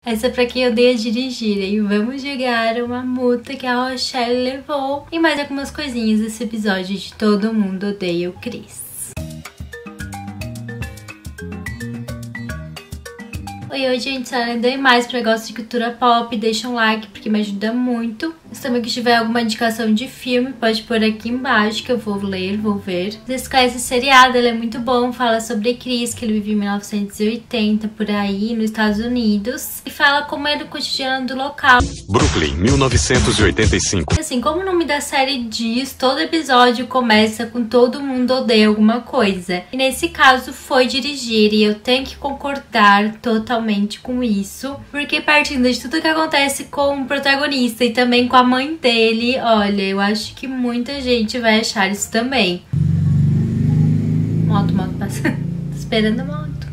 Essa é pra quem odeia dirigir, e vamos julgar uma multa que a Rochelle levou e mais algumas coisinhas desse episódio de Todo Mundo Odeia o Chris. E hoje a gente só lendo mais pra gosto de cultura pop, deixa um like porque me ajuda muito. Se também que tiver alguma indicação de filme, pode pôr aqui embaixo que eu vou ler, vou ver. Vocês conhecem esse seriado, ele é muito bom, fala sobre Chris, que ele vive em 1980, por aí, nos Estados Unidos. E fala como é do cotidiano do local. Brooklyn, 1985. Assim, como o nome da série diz, todo episódio começa com todo mundo odeia alguma coisa. E nesse caso foi dirigir, e eu tenho que concordar totalmente com isso, porque partindo de tudo que acontece com o protagonista e também com a mãe dele, olha, eu acho que muita gente vai achar isso também. Moto passando. Esperando a moto.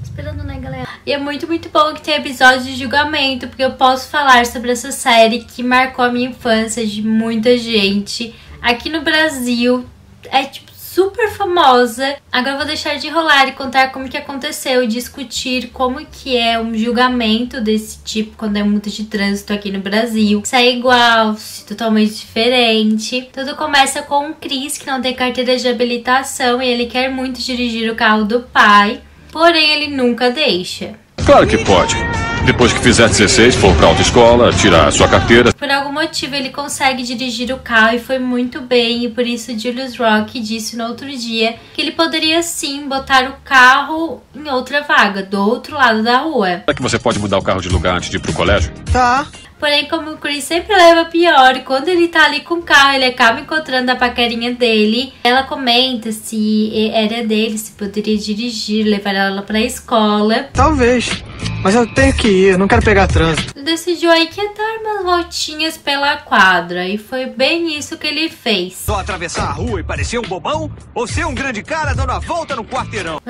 Esperando, né, galera? E é muito bom que tem episódio de julgamento, porque eu posso falar sobre essa série que marcou a minha infância de muita gente. Aqui no Brasil, é tipo super famosa. Agora eu vou deixar de enrolar e contar como que aconteceu e discutir como que é um julgamento desse tipo quando é multa de trânsito aqui no Brasil. Se é igual, se é totalmente diferente. Tudo começa com o Chris, que não tem carteira de habilitação e ele quer muito dirigir o carro do pai, porém ele nunca deixa. Claro que pode. Depois que fizer 16, for pra autoescola, tirar a sua carteira. Por algum motivo ele consegue dirigir o carro e foi muito bem, e por isso Julius Rock disse no outro dia que ele poderia sim botar o carro em outra vaga, do outro lado da rua. Será que você pode mudar o carro de lugar antes de ir pro colégio? Tá. Porém, como o Chris sempre leva pior, quando ele tá ali com o carro, ele acaba encontrando a paquerinha dele. Ela comenta se era dele, se poderia dirigir, levar ela pra escola. Talvez. Mas eu tenho que ir, eu não quero pegar trânsito. Decidiu aí que ia dar umas voltinhas pela quadra, e foi bem isso que ele fez. Só atravessar a rua e parecer um bobão? Ou ser um grande cara dando a volta no quarteirão?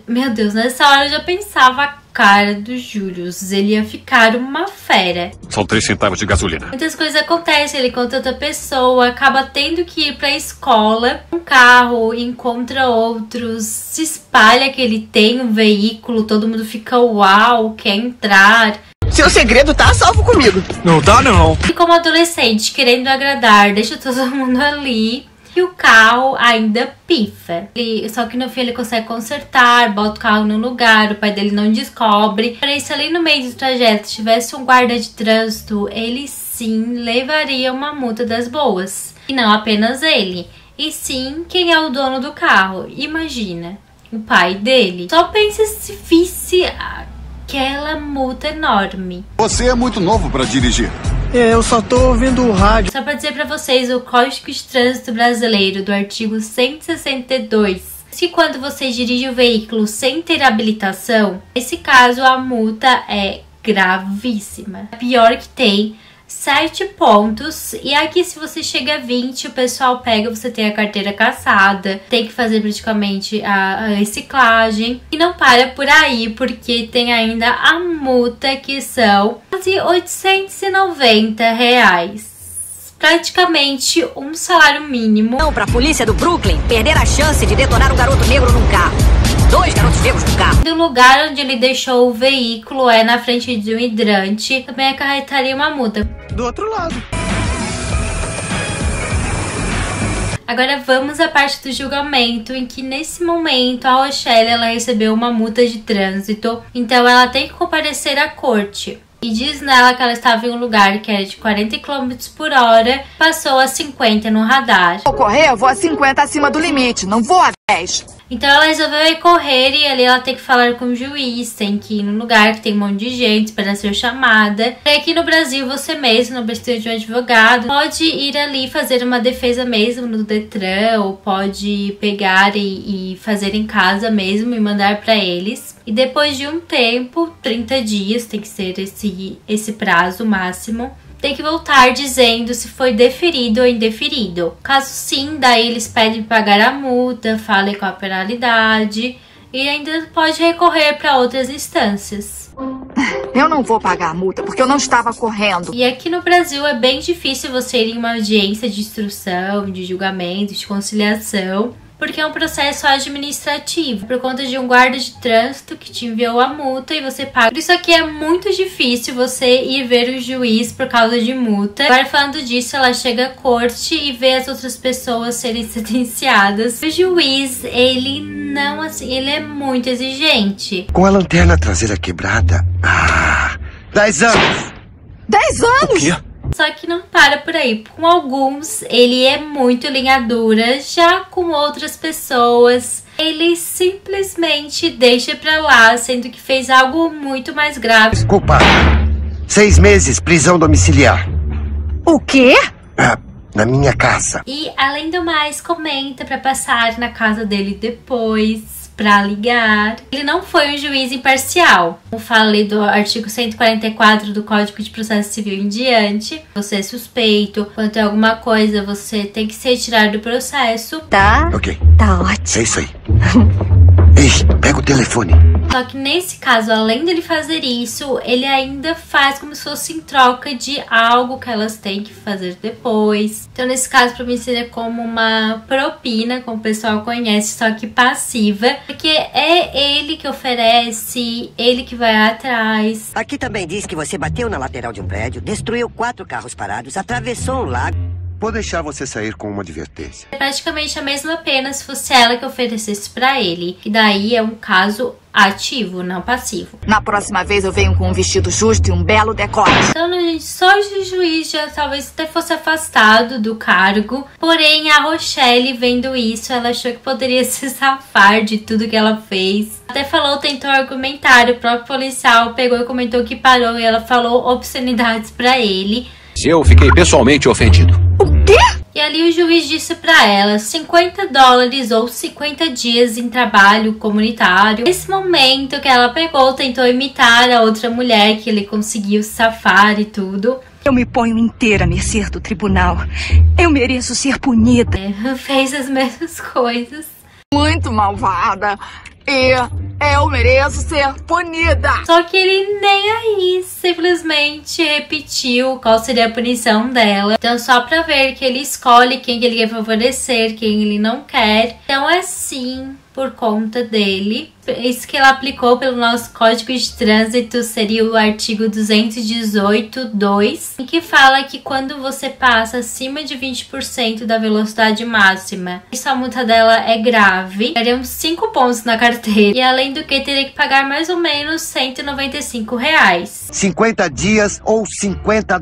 Meu Deus, nessa hora eu já pensava a cara do Julius, ele ia ficar uma fera. São 3 centavos de gasolina. Muitas coisas acontecem, ele encontra outra pessoa, acaba tendo que ir pra escola, um carro, encontra outros, se espalha que ele tem um veículo, todo mundo fica uau, quer entrar. Seu segredo tá a salvo comigo. Não tá, não. E como adolescente, querendo agradar, deixa todo mundo ali. E o carro ainda pifa. Só que no fim ele consegue consertar, bota o carro no lugar, o pai dele não descobre. Porém, se ali no meio do trajeto tivesse um guarda de trânsito, ele sim levaria uma multa das boas. E não apenas ele, e sim quem é o dono do carro. Imagina, o pai dele. Só pensa se visse aquela multa enorme. Você é muito novo pra dirigir. Eu só tô ouvindo o rádio. Só pra dizer pra vocês, o Código de Trânsito Brasileiro, do artigo 162, diz que quando você dirige o veículo sem ter habilitação, nesse caso a multa é gravíssima. A pior que tem, 7 pontos, e aqui se você chega a 20, o pessoal pega, você tem a carteira cassada, tem que fazer praticamente a reciclagem, e não para por aí, porque tem ainda a multa, que são quase R$890, praticamente um salário mínimo. Não, pra polícia do Brooklyn perder a chance de detonar um garoto negro num carro. 2 garotos negros no carro. Do lugar onde ele deixou o veículo é na frente de um hidrante, também acarretaria uma multa. Do outro lado. Agora vamos à parte do julgamento, em que nesse momento a Rochelle ela recebeu uma multa de trânsito, então ela tem que comparecer à corte. E diz nela que ela estava em um lugar que era de 40 km por hora, passou a 50 no radar. Vou correr, eu vou a 50 acima do limite, não vou a 10. Então ela resolveu recorrer, e ali ela tem que falar com o juiz, tem que ir num lugar que tem um monte de gente para ser chamada. E aqui no Brasil você mesmo, não precisa de um advogado, pode ir ali fazer uma defesa mesmo no Detran, ou pode pegar e fazer em casa mesmo e mandar para eles. E depois de um tempo, 30 dias, tem que ser esse prazo máximo, tem que voltar dizendo se foi deferido ou indeferido. Caso sim, daí eles pedem para pagar a multa, falem com a penalidade e ainda pode recorrer para outras instâncias. Eu não vou pagar a multa porque eu não estava correndo. E aqui no Brasil é bem difícil você ir em uma audiência de instrução, de julgamento, de conciliação, porque é um processo administrativo, por conta de um guarda de trânsito que te enviou a multa e você paga. Por isso aqui é muito difícil você ir ver o juiz por causa de multa. Agora, falando disso, ela chega à corte e vê as outras pessoas serem sentenciadas. O juiz, ele não, assim, ele é muito exigente. Com a lanterna traseira quebrada. 10 anos! 10 anos? O quê? Só que não para por aí. Com alguns, ele é muito linha dura. Já com outras pessoas, ele simplesmente deixa pra lá, sendo que fez algo muito mais grave. Desculpa. 6 meses, prisão domiciliar. O quê? Na minha casa. E, além do mais, comenta pra passar na casa dele depois, pra ligar. Ele não foi um juiz imparcial. Como falei do artigo 144 do Código de Processo Civil em diante, você é suspeito, quando tem alguma coisa, você tem que se retirar do processo. Tá. Ok. Tá ótimo. É isso aí. Ei, pega o telefone. Só que nesse caso, além dele fazer isso, ele ainda faz como se fosse em troca de algo que elas têm que fazer depois. Então, nesse caso, pra mim seria como uma propina, como o pessoal conhece, só que passiva. Porque é ele que oferece, ele que vai atrás. Aqui também diz que você bateu na lateral de um prédio, destruiu 4 carros parados, atravessou um lago. Vou deixar você sair com uma advertência. É praticamente a mesma pena se fosse ela que oferecesse pra ele. E daí é um caso ativo, não passivo. Na próxima vez eu venho com um vestido justo e um belo decote. Então, gente, só o juiz já talvez até fosse afastado do cargo. Porém, a Rochelle, vendo isso, ela achou que poderia se safar de tudo que ela fez. Até falou, tentou argumentar. O próprio policial pegou e comentou que parou e ela falou obscenidades pra ele. Eu fiquei pessoalmente ofendido. O quê? E ali o juiz disse pra ela $50 ou 50 dias em trabalho comunitário. Nesse momento que ela pegou, tentou imitar a outra mulher que ele conseguiu safar e tudo. Eu me ponho inteira a mercê do tribunal. Eu mereço ser punida. Fez as mesmas coisas. Muito malvada. E eu mereço ser punida. Só que ele nem aí simplesmente repetiu qual seria a punição dela. Então, só pra ver que ele escolhe quem que ele quer favorecer, quem ele não quer. Então, é sim por conta dele. Isso que ela aplicou pelo nosso Código de Trânsito seria o artigo 218.2, em que fala que quando você passa acima de 20% da velocidade máxima, e a multa dela é grave, daria 5 pontos na carteira. E além do que, teria que pagar mais ou menos R$195. 50 dias ou $50.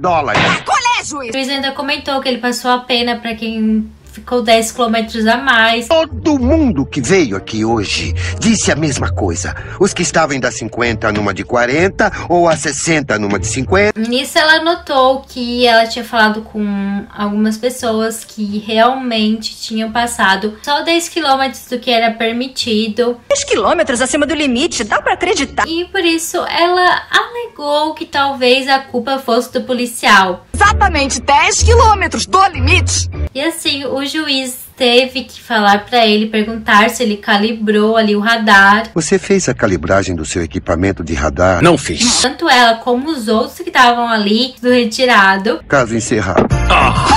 Colégio! O juiz ainda comentou que ele passou a pena para quem ficou 10 quilômetros a mais. Todo mundo que veio aqui hoje disse a mesma coisa. Os que estavam da 50 numa de 40 ou a 60 numa de 50. Nisso ela notou que ela tinha falado com algumas pessoas que realmente tinham passado só 10 quilômetros do que era permitido. 10 quilômetros acima do limite, dá pra acreditar. E por isso ela alegou que talvez a culpa fosse do policial. Exatamente 10 quilômetros do limite. E assim, o juiz teve que falar pra ele, perguntar se ele calibrou ali o radar. Você fez a calibragem do seu equipamento de radar? Não fiz. Tanto ela como os outros que estavam ali do retirado. Caso encerrado.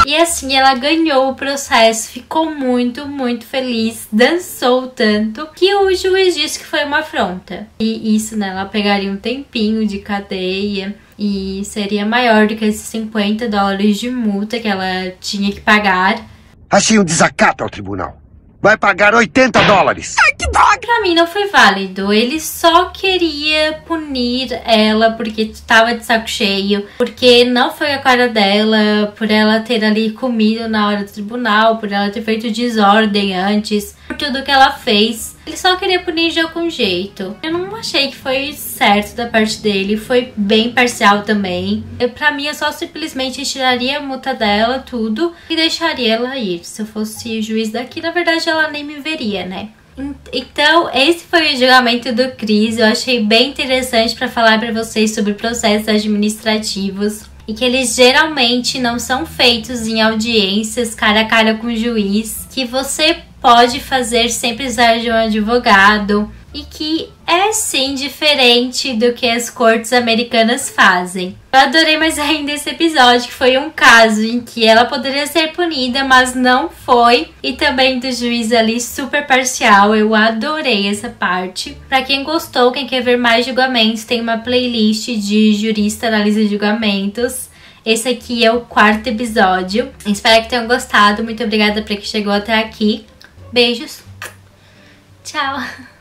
E assim, ela ganhou o processo, ficou muito, muito feliz, dançou tanto, que o juiz disse que foi uma afronta. E isso, né, ela pegaria um tempinho de cadeia e seria maior do que esses $50 de multa que ela tinha que pagar. Achei um desacato ao tribunal. Vai pagar $80. Ai, que droga! Pra mim não foi válido. Ele só queria punir ela porque estava de saco cheio, porque não foi a cara dela, por ela ter ali comido na hora do tribunal, por ela ter feito desordem antes, por tudo que ela fez. Ele só queria punir de algum jeito. Eu não achei que foi certo da parte dele, foi bem parcial também. Pra mim, eu só simplesmente tiraria a multa dela, tudo, e deixaria ela ir. Se eu fosse o juiz daqui, na verdade, ela nem me veria, né? Então, esse foi o julgamento do Chris. Eu achei bem interessante para falar para vocês sobre processos administrativos e que eles geralmente não são feitos em audiências cara a cara com o juiz, que você pode fazer sem precisar de um advogado. e que é sim diferente do que as cortes americanas fazem. Eu adorei mais ainda esse episódio, que foi um caso em que ela poderia ser punida, mas não foi. E também do juiz ali super parcial, eu adorei essa parte. Pra quem gostou, quem quer ver mais julgamentos, tem uma playlist de jurista analisa julgamentos. Esse aqui é o 4º episódio. Espero que tenham gostado, muito obrigada pra quem chegou até aqui. Beijos, tchau!